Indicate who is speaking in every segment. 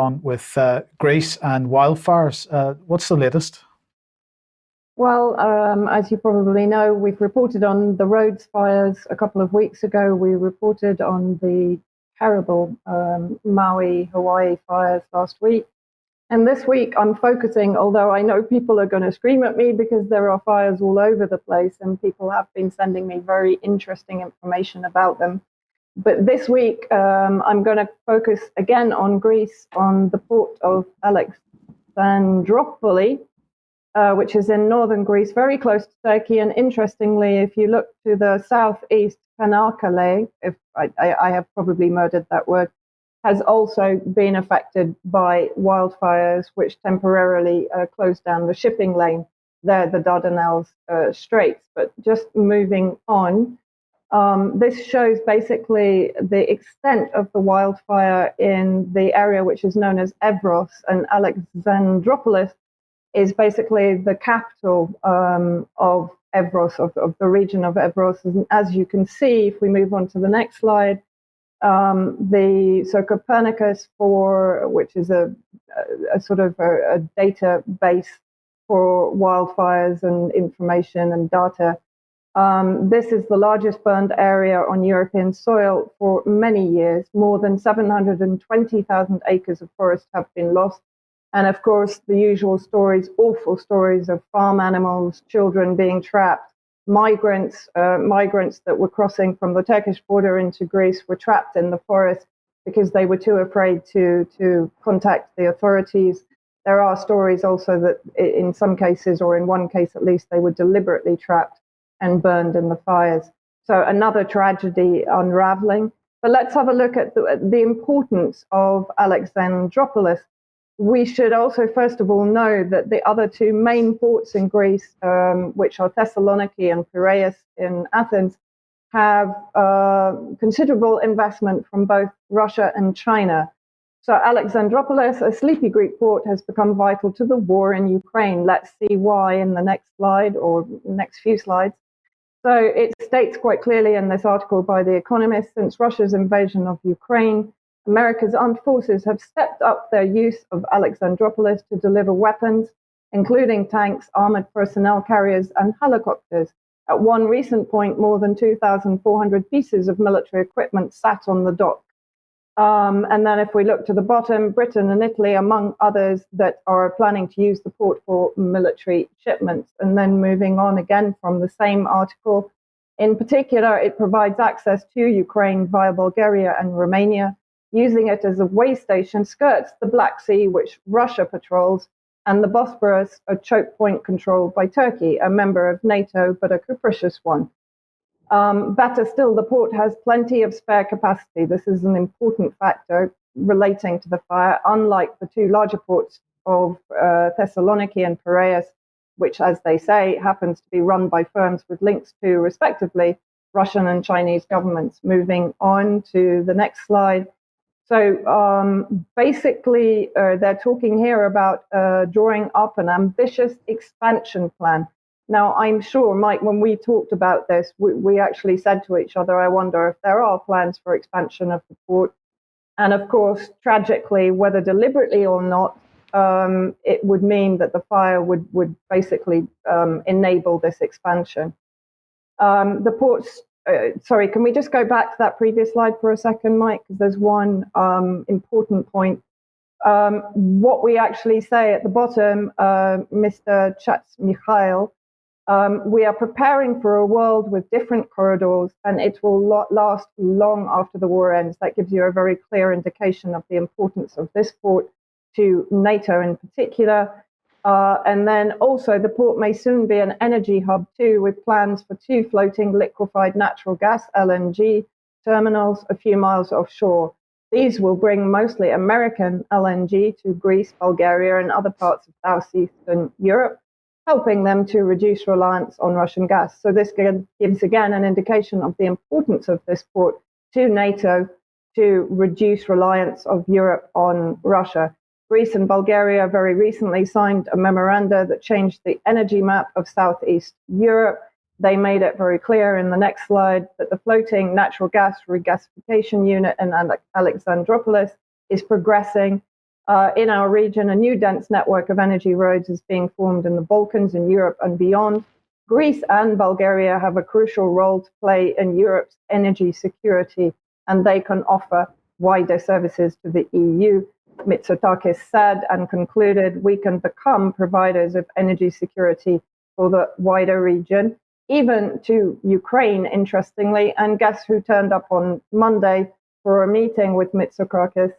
Speaker 1: on with Greece and wildfires. What's the latest?
Speaker 2: Well, as you probably know, we've reported on the Rhodes fires a couple of weeks ago. We reported on the terrible Maui, Hawaii fires last week. And this week I'm focusing, although I know people are going to scream at me because there are fires all over the place and people have been sending me very interesting information about them. But this week I'm going to focus again on Greece, on the port of Alexandroupolis, which is in northern Greece, very close to Turkey. And interestingly, if you look to the southeast, Çanakkale, if I have probably murdered that word, has also been affected by wildfires, which temporarily closed down the shipping lane there, the Dardanelles Straits. But just moving on, this shows basically the extent of the wildfire in the area which is known as Evros, and Alexandroupolis is basically the capital of Evros, of the region of Evros. And as you can see, if we move on to the next slide, so Copernicus, which is a sort of a database for wildfires and information and data. This is the largest burned area on European soil for many years. More than 720,000 acres of forest have been lost. And of course, the usual stories, awful stories of farm animals, children being trapped. Migrants that were crossing from the Turkish border into Greece were trapped in the forest because they were too afraid to contact the authorities. There are stories also that in some cases, or in one case at least, they were deliberately trapped and burned in the fires. So another tragedy unraveling. But let's have a look at the importance of Alexandroupolis. We should also, first of all, know that the other two main ports in Greece, which are Thessaloniki and Piraeus in Athens, have considerable investment from both Russia and China. So Alexandroupolis, a sleepy Greek port, has become vital to the war in Ukraine. Let's see why in the next slide or next few slides. So it states quite clearly in this article by The Economist, since Russia's invasion of Ukraine, America's armed forces have stepped up their use of Alexandroupolis to deliver weapons, including tanks, armored personnel carriers, and helicopters. At one recent point, more than 2,400 pieces of military equipment sat on the dock. And then if we look to the bottom, Britain and Italy, among others, that are planning to use the port for military shipments. And then moving on again from the same article, in particular, it provides access to Ukraine via Bulgaria and Romania. Using it as a way station, skirts the Black Sea, which Russia patrols, and the Bosporus, a choke point controlled by Turkey, a member of NATO, but a capricious one. Better still, the port has plenty of spare capacity. This is an important factor relating to the fire, unlike the two larger ports of Thessaloniki and Piraeus, which, as they say, happens to be run by firms with links to, respectively, Russian and Chinese governments. Moving on to the next slide. So basically, they're talking here about drawing up an ambitious expansion plan. Now, I'm sure, Mike, when we talked about this, we actually said to each other, I wonder if there are plans for expansion of the port. And of course, tragically, whether deliberately or not, it would mean that the fire would basically enable this expansion. The port's sorry, can we just go back to that previous slide for a second, Mike? Because there's one important point. What we actually say at the bottom, Mr. Mikhail, we are preparing for a world with different corridors, and it will last long after the war ends. That gives you a very clear indication of the importance of this port to NATO in particular. And then also the port may soon be an energy hub too, with plans for 2 floating liquefied natural gas LNG terminals a few miles offshore. These will bring mostly American LNG to Greece, Bulgaria, and other parts of southeastern Europe, helping them to reduce reliance on Russian gas. So this gives again an indication of the importance of this port to NATO to reduce reliance of Europe on Russia. Greece and Bulgaria very recently signed a memoranda that changed the energy map of Southeast Europe. They made it very clear in the next slide that the floating natural gas regasification unit in Alexandroupolis is progressing. In our region, a new dense network of energy roads is being formed in the Balkans, in Europe and beyond. Greece and Bulgaria have a crucial role to play in Europe's energy security, and they can offer wider services to the EU. Mitsotakis said and concluded, we can become providers of energy security for the wider region, even to Ukraine, interestingly. And guess who turned up on Monday for a meeting with Mitsotakis?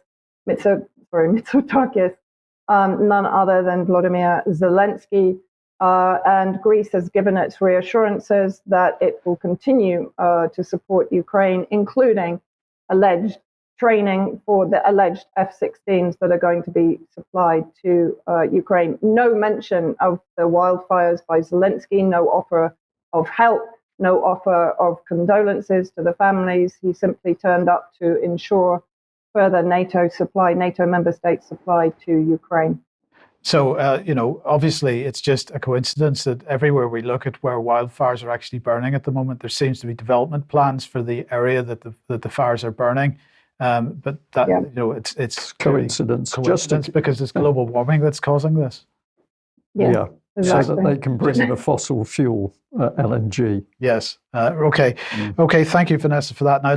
Speaker 2: None other than Volodymyr Zelensky. And Greece has given its reassurances that it will continue to support Ukraine, including alleged training for the alleged F-16s that are going to be supplied to Ukraine. No mention of the wildfires by Zelensky, no offer of help, no offer of condolences to the families. He simply turned up to ensure further NATO member state supply to Ukraine.
Speaker 1: So, obviously it's just a coincidence that everywhere we look at where wildfires are actually burning at the moment, there seems to be development plans for the area that the fires are burning. But that, it's
Speaker 3: coincidence.
Speaker 1: Just because it's global warming that's causing this.
Speaker 3: Yeah.
Speaker 2: Exactly.
Speaker 3: So that they can bring the fossil fuel LNG.
Speaker 1: Yes. Okay. Okay. Thank you, Vanessa, for that. Now,